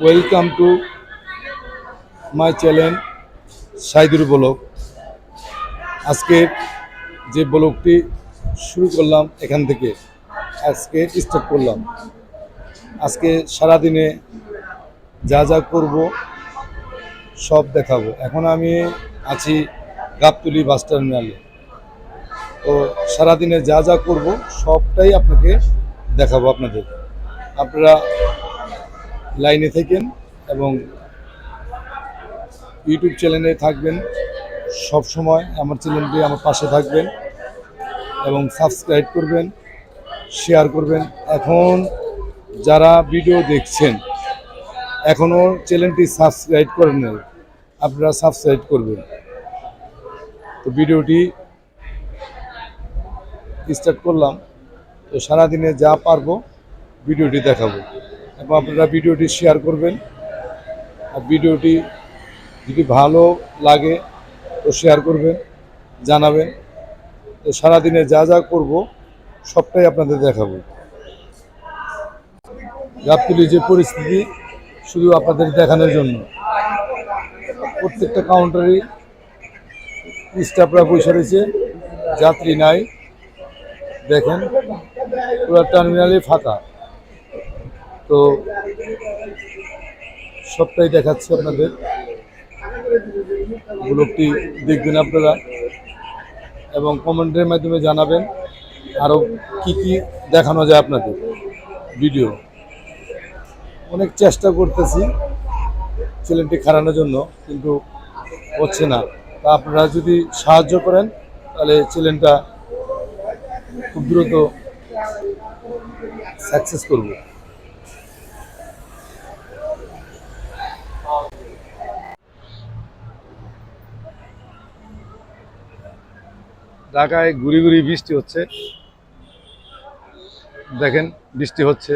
Welcome to my channel Saidur blog. আজকে যে ব্লগটি শুরু করলাম এখান থেকে আজকে স্টার্ট করলাম। আজকে সারাদিনে যা যা করব সব দেখাবো। এখন আমি আছি গাবতলী বাস টার্মিনালে। তো সারাদিনে যা যা করব সবটাই আপনাকে দেখাবো। আপনারা লাইনে থাকেন এবং ইউটিউব চ্যানেলে থাকবেন। সব সময় আমার চ্যানেলটি আমার পাশে থাকবেন এবং সাবস্ক্রাইব করবেন, শেয়ার করবেন। এখন যারা ভিডিও দেখছেন এখনও চ্যানেলটি সাবস্ক্রাইব করেন নাই, আপনারা সাবস্ক্রাইব করবেন। তো ভিডিওটি স্টার্ট করলাম। তো সারাদিনে যা পারবো ভিডিওটি দেখাবো এবং আপনারা ভিডিওটি শেয়ার করবেন। আর ভিডিওটি যদি ভালো লাগে তো শেয়ার করবেন, জানাবেন। তো সারাদিনে যা যা করব সবটাই আপনাদের দেখাবো। গাবতলীর যে পরিস্থিতি শুধু আপনাদের দেখানোর জন্য। প্রত্যেকটা কাউন্টারই স্টাফরা বসে রয়েছে, যাত্রী নাই। দেখেন পুরো টার্মিনালে ফাঁকা। তো সবটাই দেখাচ্ছি আপনাদের। ব্লগটি দেখবেন আপনারা এবং কমেন্টের মাধ্যমে জানাবেন আরও কি কি দেখানো যায় আপনাদের ভিডিও। অনেক চেষ্টা করতেছি চ্যানেলটি খারানোর জন্য, কিন্তু হচ্ছে না। তা আপনারা যদি সাহায্য করেন তাহলে চ্যানেলটা খুব দ্রুত সাকসেস করব। ঢাকায় ঘুরি ঘুরি বৃষ্টি হচ্ছে, দেখেন বৃষ্টি হচ্ছে।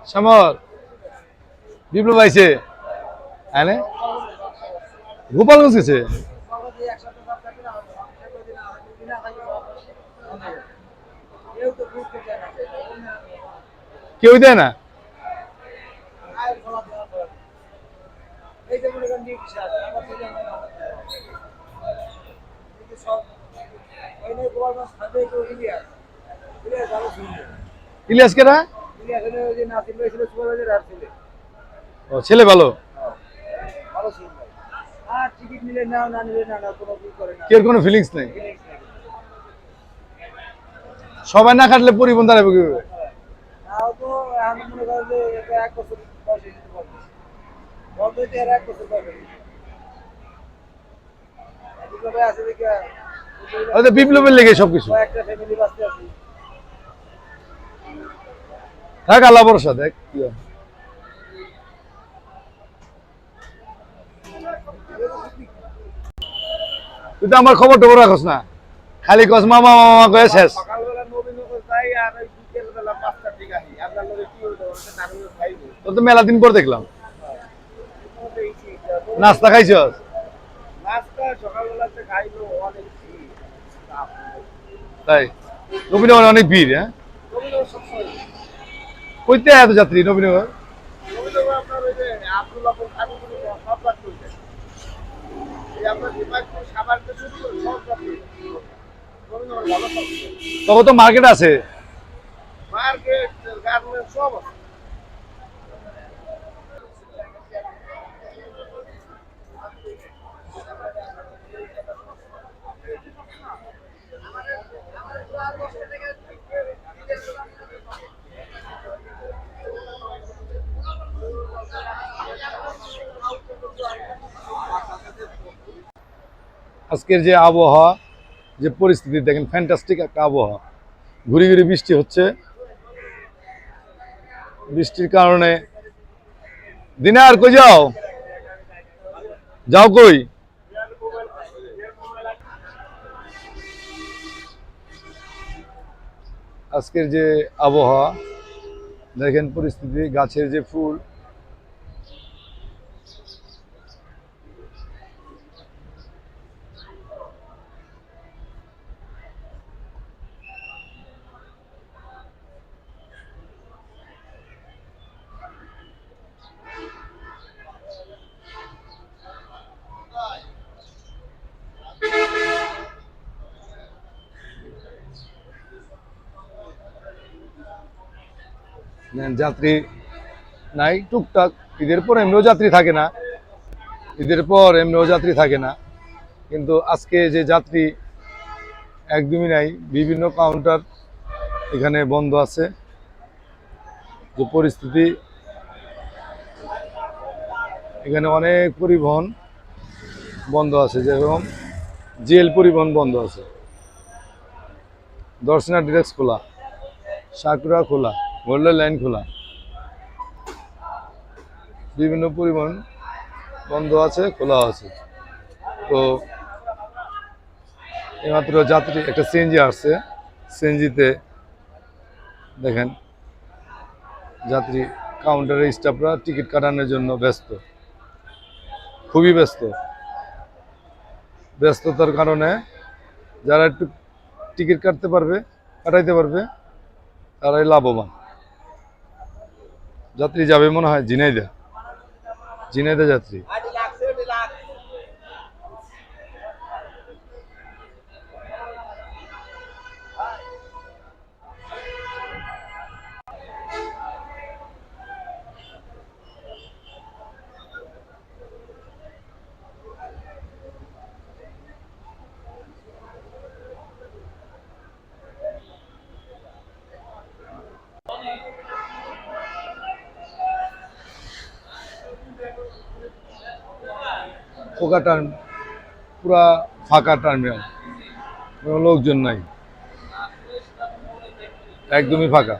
শ্যামল বিপ্লব আইছে, হ্যাঁ গোপালগঞ্জ গেছে। কেউ দেয় না। ইলিয়াস কেরা? ও ছেলে ভালো। কেউ কোনো ফিলিংস নেই। সবাই না কাটলে পরিবহন দাঁড়াবে কিভাবে? বিপ্লবের লেগে সবকিছু থাক, আল্লাহ ভরসা। দেখ কি হয়। তুই তো আমার খবর টবর রাখস না, খালি কস মামা মামা কয়ে শেষ। তোর তো মেলা দিন পর দেখলাম। নাস্তা খাইছস? তাই নবীনগর অনেক ভিড়। হ্যাঁ, কইতে এত যাত্রী নবীনগর? তখন তো মার্কেট আছে। আজকের যে আবহাওয়া, যে পরিস্থিতি দেখেন, ফ্যান্টাস্টিক একটা আবহাওয়া। ঘুরি ঘুরি বৃষ্টি হচ্ছে। বৃষ্টির কারণে দিনার কই যাও? যাও কই? আজকের যে আবহাওয়া দেখেন, পরিস্থিতি, গাছের যে ফুল। যাত্রী নাই টুকটাক, ঈদের পর এমনিও যাত্রী থাকে না, ঈদের পর এমনিও যাত্রী থাকে না, কিন্তু আজকে যে যাত্রী একদমই নাই। বিভিন্ন কাউন্টার এখানে বন্ধ আছে। যে পরিস্থিতি, এখানে অনেক পরিবহন বন্ধ আছে, যেরকম জেল পরিবহন বন্ধ আছে, দর্শনা ডিরেক্স খোলা, সাকুরা খোলা, গোল্ডেন লাইন খোলা, বিভিন্ন পরিবহন বন্ধ আছে, খোলা আছে। তো এইমাত্র যাত্রী একটা সিএনজি আসছে, সিএনজিতে দেখেন যাত্রী কাউন্টারের স্টাফরা টিকিট কাটানোর জন্য ব্যস্ত, খুবই ব্যস্ত। ব্যস্ততার কারণে যারা একটু টিকিট কাটাইতে পারবে তারাই লাভবান। যাত্রী যাবে মনে হয় ঝিনাইদহ, ঝিনাইদহ যাত্রী। ফোকা টার্ম, পুরা ফাঁকা টার্মিনাল, কোনো লোকজন নাই, একদমই ফাঁকা।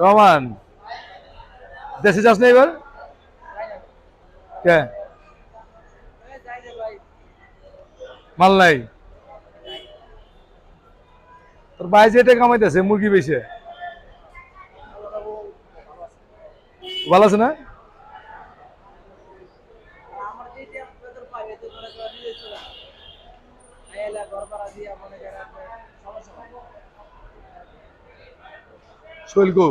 রহমান, দেশে যাস না এবার? কে মাল নাই? তোর ভাই যেটা কামাইতেছে মুরগি বেশি ভালো আছে না? শৈলকু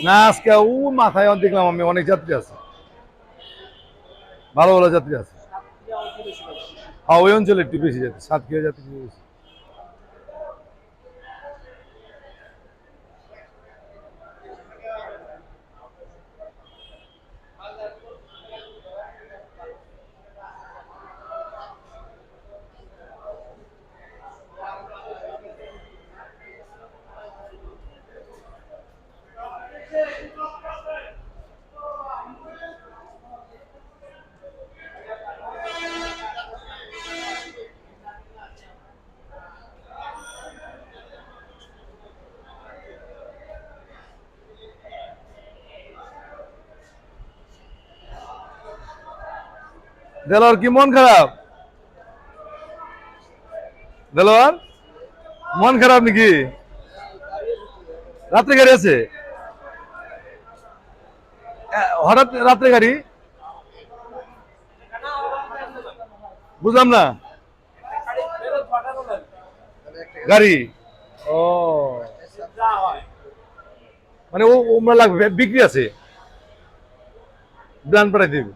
না, আজকে ও মাথায় দেখলাম আমি অনেক যাত্রী আছে, ভালো ভালো যাত্রী আছে। হ্যাঁ, ওই অঞ্চলে একটু বেশি যাত্রী, সাতক্ষীরা যাত্রী বেশি। দেলোয়ার কি মন খারাপ? দেলোয়ার মন খারাপ নাকি? রাত্রে গাড়ি আছে? হঠাৎ রাত্রে গাড়ি? বুঝলাম না। গাড়ি ও, মানে ও ওমরা লাগবে, বিক্রি আছে, প্ল্যান পাঠাই দিবি।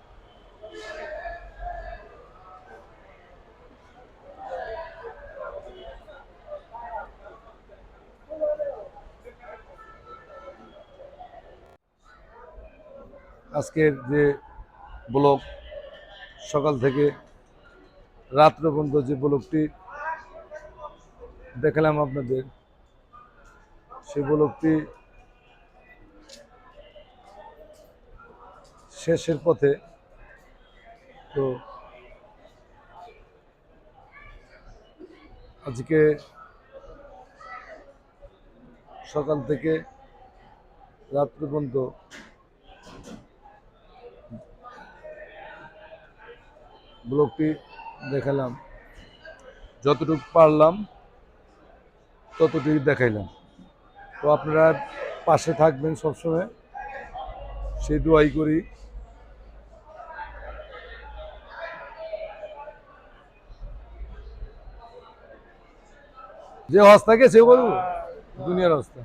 আজকের যে ব্লগ, সকাল থেকে রাত্র পর্যন্ত যে ব্লগটি দেখালাম আপনাদের, সেই ব্লগটি শেষের পথে। তো আজকে সকাল থেকে রাত্র পর্যন্ত ব্লগটি দেখালাম, যতটুকু পারলাম ততটুকু দেখাইলাম। তো আপনারা পাশে থাকবেন সবসময়, সেই দোয়াই করি। যে হস্তাকে সে করবো দুনিয়ার হস্তা।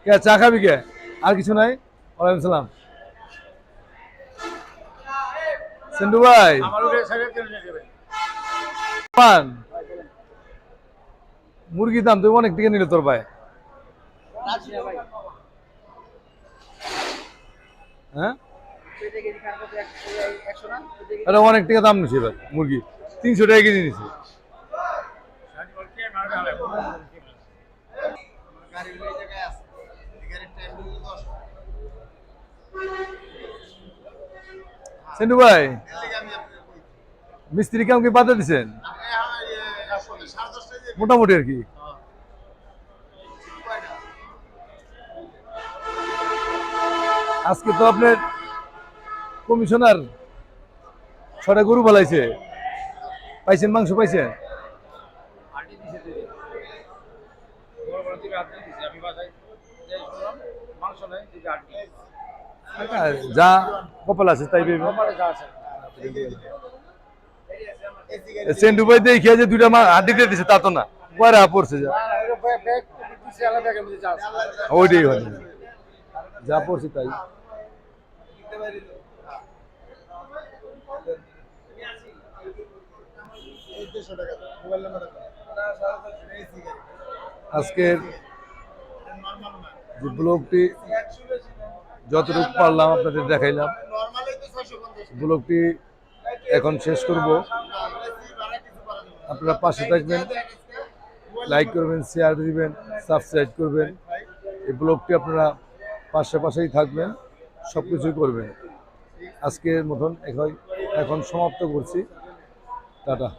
কে চা খাবি কে? আর কিছু নাই। ওয়ালাইকুম সালাম। সেন্টু ভাই পান মুরগির দাম তুমি অনেক দিকে নিলে তোর ভাই। হ্যাঁ আরে অনেক টাকা দাম নিচ্ছে এবার মুরগি, 300 টাকা কেজি নিচ্ছে। সেন্টু ভাই মিস্ত্রি কাম কি বাধা দিচ্ছেন? মোটামুটি আর কি। আজকে তো আপনার কমিশনার 6টা গরু বলাইছে, পাইছেন? মাংস পাইছেন? যা কপাল আছে তাই পেবে। সেন্টু ভাই দেখে যে 2টা হাড্ডি দিয়ে দিছে তা তো না, কয়রা পড়ছে যা ওইটাই হয়, যা পড়ছে তাই। আজকের যে ব্লগটি যতটুকু পারলাম আপনাদের দেখাইলাম, ব্লগটি এখন শেষ করব। আপনারা পাশে থাকবেন, লাইক করবেন, শেয়ার দিবেন, সাবস্ক্রাইব করবেন। এই ব্লগটি আপনারা পাশেই থাকবেন, সব কিছুই করবেন। আজকের মতন এখন সমাপ্ত করছি। টাটা।